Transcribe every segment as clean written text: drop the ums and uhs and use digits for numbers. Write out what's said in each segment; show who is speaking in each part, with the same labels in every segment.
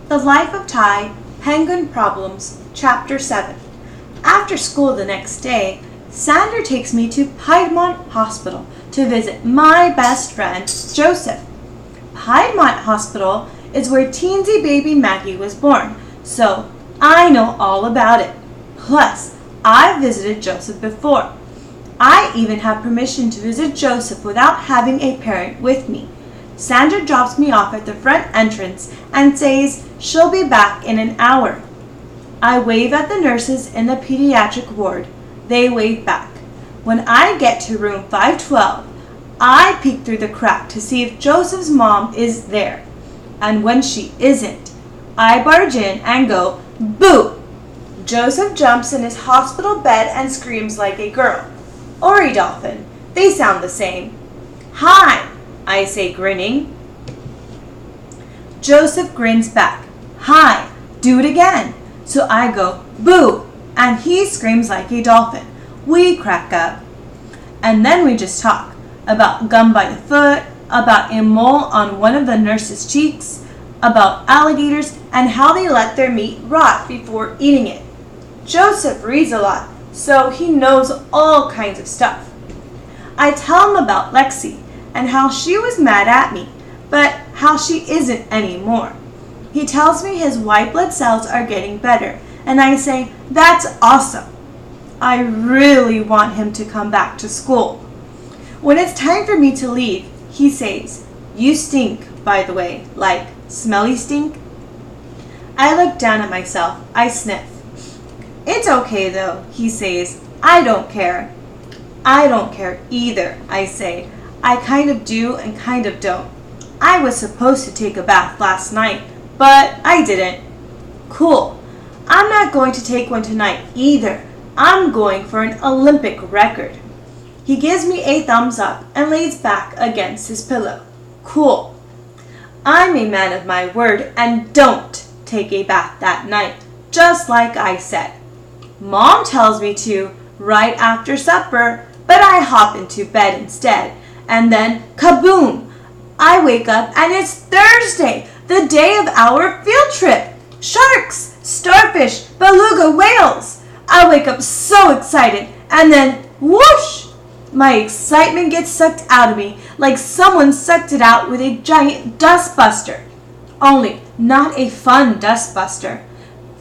Speaker 1: The Life of Ty, Penguin Problems, Chapter 7. After school the next day, Sandra takes me to Piedmont Hospital to visit my best friend, Joseph. Piedmont Hospital is where teensy baby Maggie was born, so I know all about it. Plus, I've visited Joseph before. I even have permission to visit Joseph without having a parent with me. Sandra drops me off at the front entrance and says she'll be back in an hour. I wave at the nurses in the pediatric ward. They wave back. When I get to room 512, I peek through the crack to see if Joseph's mom is there. And when she isn't, I barge in and go, "Boo!" Joseph jumps in his hospital bed and screams like a girl. Or a dolphin. They sound the same. "Hi," I say, grinning. Joseph grins back. "Hi, do it again." So I go, "Boo," and he screams like a dolphin. We crack up. And then we just talk about gum by the foot, about a mole on one of the nurse's cheeks, about alligators and how they let their meat rot before eating it. Joseph reads a lot, so he knows all kinds of stuff. I tell him about Lexi and how she was mad at me, but how she isn't anymore. He tells me his white blood cells are getting better, and I say, "That's awesome." I really want him to come back to school. When it's time for me to leave, he says, "You stink, by the way, like smelly stink." I look down at myself. I sniff. "It's okay though," he says. "I don't care." "I don't care either," I say. I kind of do and kind of don't. I was supposed to take a bath last night, but I didn't. Cool. I'm not going to take one tonight either. I'm going for an Olympic record. He gives me a thumbs up and lays back against his pillow. Cool. I'm a man of my word and don't take a bath that night, just like I said. Mom tells me to right after supper, but I hop into bed instead. And then, kaboom! I wake up and it's Thursday, the day of our field trip. Sharks, starfish, beluga whales. I wake up so excited and then whoosh! My excitement gets sucked out of me like someone sucked it out with a giant dustbuster. Only not a fun dustbuster.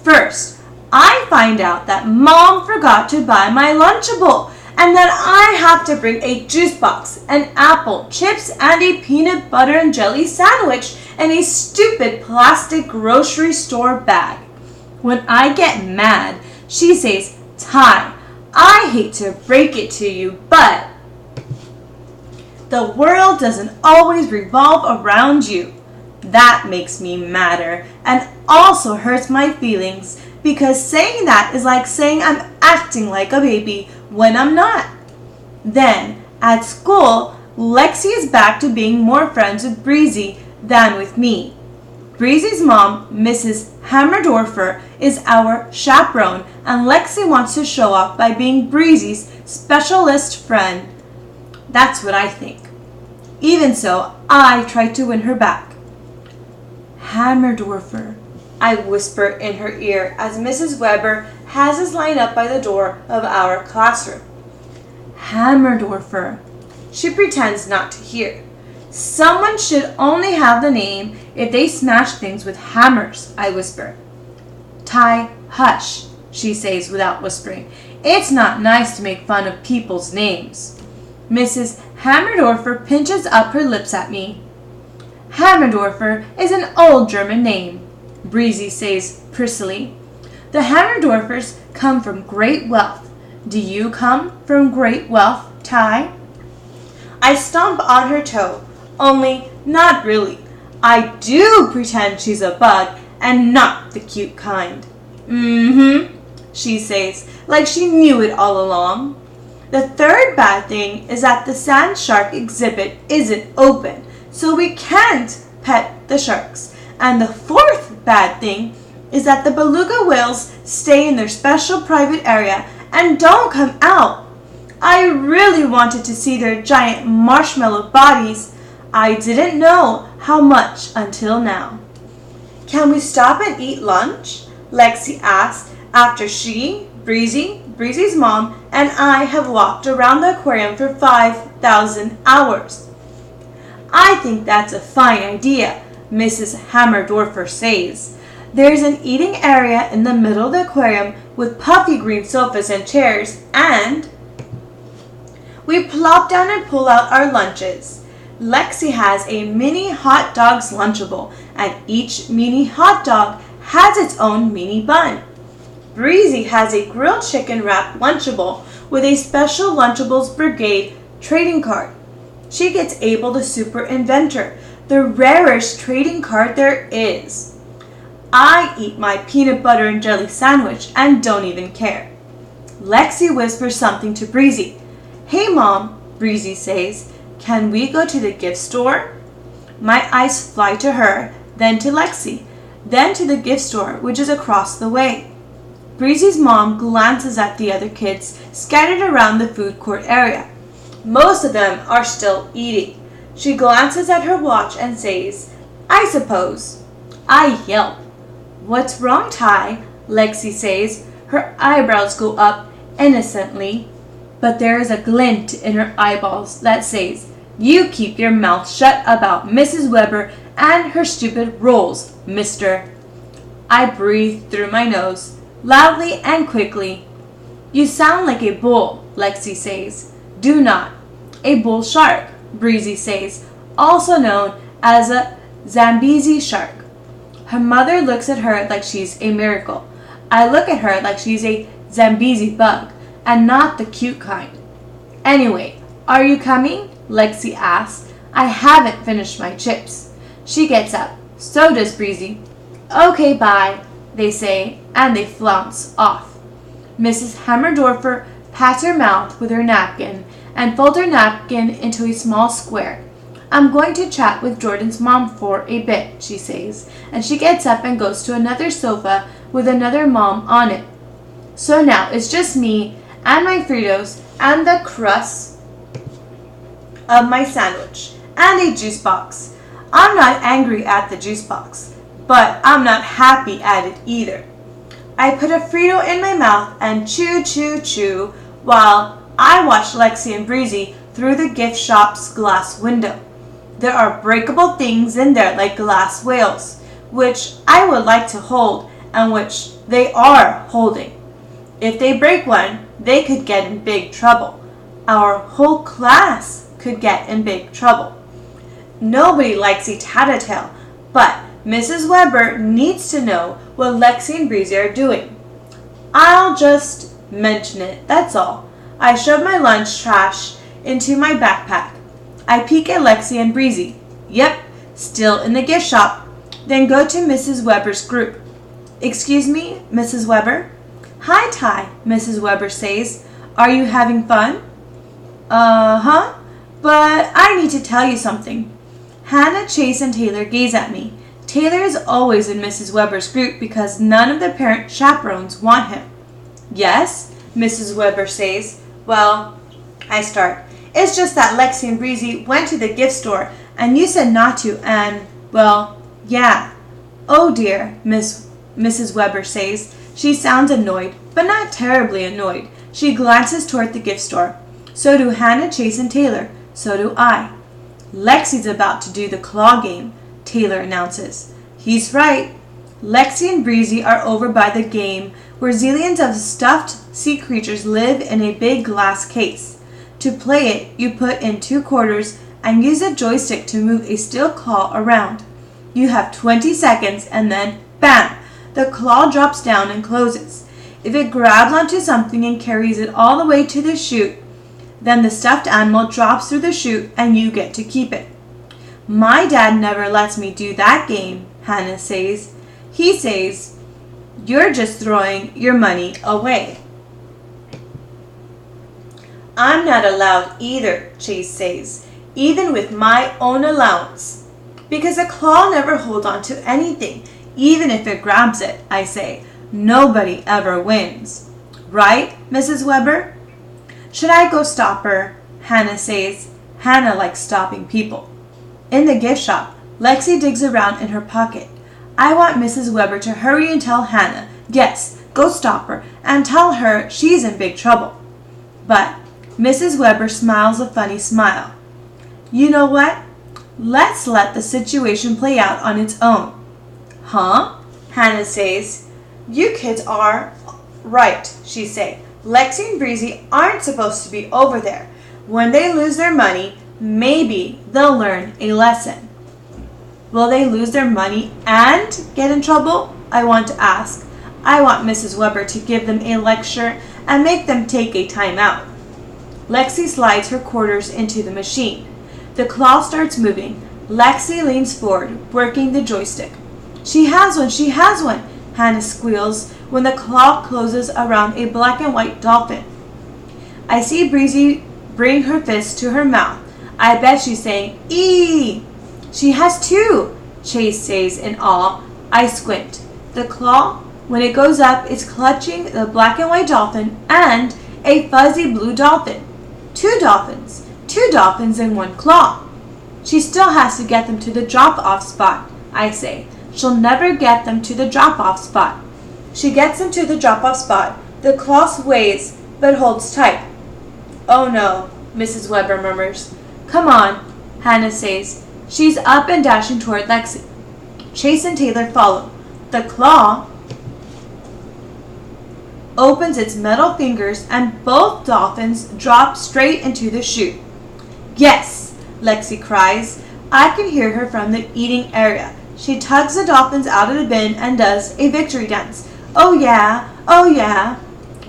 Speaker 1: First, I find out that Mom forgot to buy my Lunchable and that I have to bring a juice box, an apple, chips, and a peanut butter and jelly sandwich and a stupid plastic grocery store bag. When I get mad, she says, "Ty, I hate to break it to you, but the world doesn't always revolve around you." That makes me madder and also hurts my feelings because saying that is like saying I'm acting like a baby when I'm not. Then, at school, Lexi is back to being more friends with Breezy than with me. Breezy's mom, Mrs. Hammerdorfer, is our chaperone, and Lexi wants to show off by being Breezy's specialist friend. That's what I think. Even so, I try to win her back. "Hammerdorfer," I whisper in her ear as Mrs. Weber has us lined up by the door of our classroom. "Hammerdorfer." She pretends not to hear. "Someone should only have the name if they smash things with hammers," I whisper. "Ty, hush," she says without whispering. "It's not nice to make fun of people's names." Mrs. Hammerdorfer pinches up her lips at me. "Hammerdorfer is an old German name," Breezy says prissily. "The Hammerdorfers come from great wealth. Do you come from great wealth, Ty?" I stomp on her toe, only not really. I do pretend she's a bug and not the cute kind. She says, like she knew it all along. The third bad thing is that the sand shark exhibit isn't open, so we can't pet the sharks. And the fourth bad thing is that the beluga whales stay in their special private area and don't come out. I really wanted to see their giant marshmallow bodies. I didn't know how much until now. Can we stop and eat lunch? Lexi asked after she, Breezy's mom, and I have walked around the aquarium for 5,000 hours. I think that's a fine idea, Mrs. Hammerdorfer says. There's an eating area in the middle of the aquarium with puffy green sofas and chairs, and we plop down and pull out our lunches. Lexi has a mini hot dog's Lunchable, and each mini hot dog has its own mini bun. Breezy has a grilled chicken wrapped Lunchable with a special Lunchables Brigade trading card. She gets Abel the Super Inventor, the rarest trading card there is. I eat my peanut butter and jelly sandwich and don't even care. Lexi whispers something to Breezy. Hey Mom, Breezy says, can we go to the gift store? My eyes fly to her, then to Lexi, then to the gift store, which is across the way. Breezy's mom glances at the other kids scattered around the food court area. Most of them are still eating. She glances at her watch and says, I suppose. I yelp. What's wrong, Ty? Lexi says. Her eyebrows go up innocently, but there is a glint in her eyeballs that says, you keep your mouth shut about Mrs. Weber and her stupid rolls, mister. I breathe through my nose, loudly and quickly. You sound like a bull, Lexi says. Do not. A bull shark, Breezy says, also known as a Zambezi shark. Her mother looks at her like she's a miracle. I look at her like she's a Zambezi bug, and not the cute kind. Anyway, are you coming? Lexi asks. I haven't finished my chips. She gets up. So does Breezy. Okay, bye, they say, and they flounce off. Mrs. Hammerdorfer pats her mouth with her napkin and folds her napkin into a small square. I'm going to chat with Jordan's mom for a bit, she says, and she gets up and goes to another sofa with another mom on it. So now it's just me and my Fritos and the crust of my sandwich and a juice box. I'm not angry at the juice box, but I'm not happy at it either. I put a Frito in my mouth and chew, chew, chew while I watch Lexi and Breezy through the gift shop's glass window. There are breakable things in there like glass whales, which I would like to hold and which they are holding. If they break one, they could get in big trouble. Our whole class could get in big trouble. Nobody likes a tattletale, but Mrs. Weber needs to know what Lexi and Breezy are doing. I'll just mention it, that's all. I shove my lunch trash into my backpack. I peek at Lexi and Breezy. Yep, still in the gift shop. Then go to Mrs. Weber's group. Excuse me, Mrs. Weber? Hi, Ty, Mrs. Weber says. Are you having fun? Uh-huh, but I need to tell you something. Hannah, Chase, and Taylor gaze at me. Taylor is always in Mrs. Weber's group because none of the parent chaperones want him. Yes, Mrs. Weber says. Well, I start. It's just that Lexi and Breezy went to the gift store and you said not to and, well, yeah. Oh dear, Mrs. Weber says. She sounds annoyed, but not terribly annoyed. She glances toward the gift store. So do Hannah, Chase, and Taylor. So do I. Lexi's about to do the claw game, Taylor announces. He's right. Lexi and Breezy are over by the game where zillions of stuffed sea creatures live in a big glass case. To play it, you put in 2 quarters and use a joystick to move a steel claw around. You have 20 seconds and then, bam, the claw drops down and closes. If it grabs onto something and carries it all the way to the chute, then the stuffed animal drops through the chute and you get to keep it. My dad never lets me do that game, Hannah says. He says, you're just throwing your money away. I'm not allowed either, Chase says, even with my own allowance. Because a claw never holds on to anything, even if it grabs it, I say. Nobody ever wins. Right, Mrs. Weber? Should I go stop her? Hannah says. Hannah likes stopping people. In the gift shop, Lexi digs around in her pocket. I want Mrs. Weber to hurry and tell Hannah. Yes, go stop her and tell her she's in big trouble. But Mrs. Weber smiles a funny smile. You know what? Let's let the situation play out on its own. Huh? Hannah says. You kids are right, she say. Lexi and Breezy aren't supposed to be over there. When they lose their money, maybe they'll learn a lesson. Will they lose their money and get in trouble? I want to ask. I want Mrs. Weber to give them a lecture and make them take a time out. Lexi slides her quarters into the machine. The claw starts moving. Lexi leans forward, working the joystick. She has one, she has one, Hannah squeals when the claw closes around a black and white dolphin. I see Breezy bring her fist to her mouth. I bet she's saying, "Ee!" She has two, Chase says in awe. I squint. The claw, when it goes up, is clutching the black and white dolphin and a fuzzy blue dolphin. Two dolphins in one claw. She still has to get them to the drop-off spot, I say. She'll never get them to the drop-off spot. She gets them to the drop-off spot. The claw sways, but holds tight. Oh no, Mrs. Weber murmurs. Come on, Hannah says. She's up and dashing toward Lexi. Chase and Taylor follow. The claw opens its metal fingers and both dolphins drop straight into the chute. Yes, Lexi cries. I can hear her from the eating area. She tugs the dolphins out of the bin and does a victory dance. Oh yeah, oh yeah.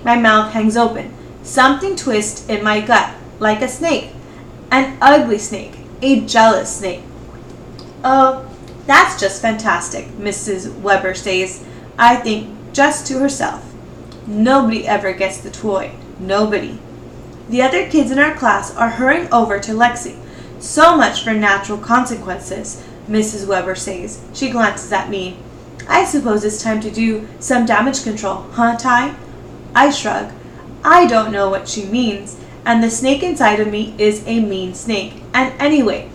Speaker 1: My mouth hangs open. Something twists in my gut, like a snake. An ugly snake, a jealous snake. Oh, that's just fantastic, Mrs. Weber says, I think just to herself. Nobody ever gets the toy. Nobody. The other kids in our class are hurrying over to Lexi. So much for natural consequences, Mrs. Weber says. She glances at me. I suppose it's time to do some damage control, huh, Ty? I shrug. I don't know what she means, and the snake inside of me is a mean snake. And anyway,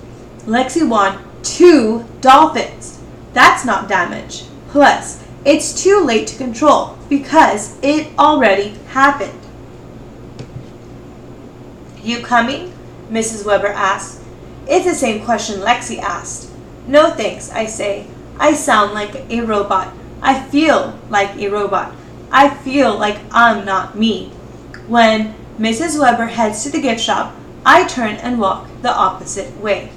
Speaker 1: Lexi won 2 dolphins. That's not damage. Plus, it's too late to control because it already happened. You coming? Mrs. Weber asks. It's the same question Lexi asked. No thanks, I say. I sound like a robot. I feel like a robot. I feel like I'm not me. When Mrs. Weber heads to the gift shop, I turn and walk the opposite way.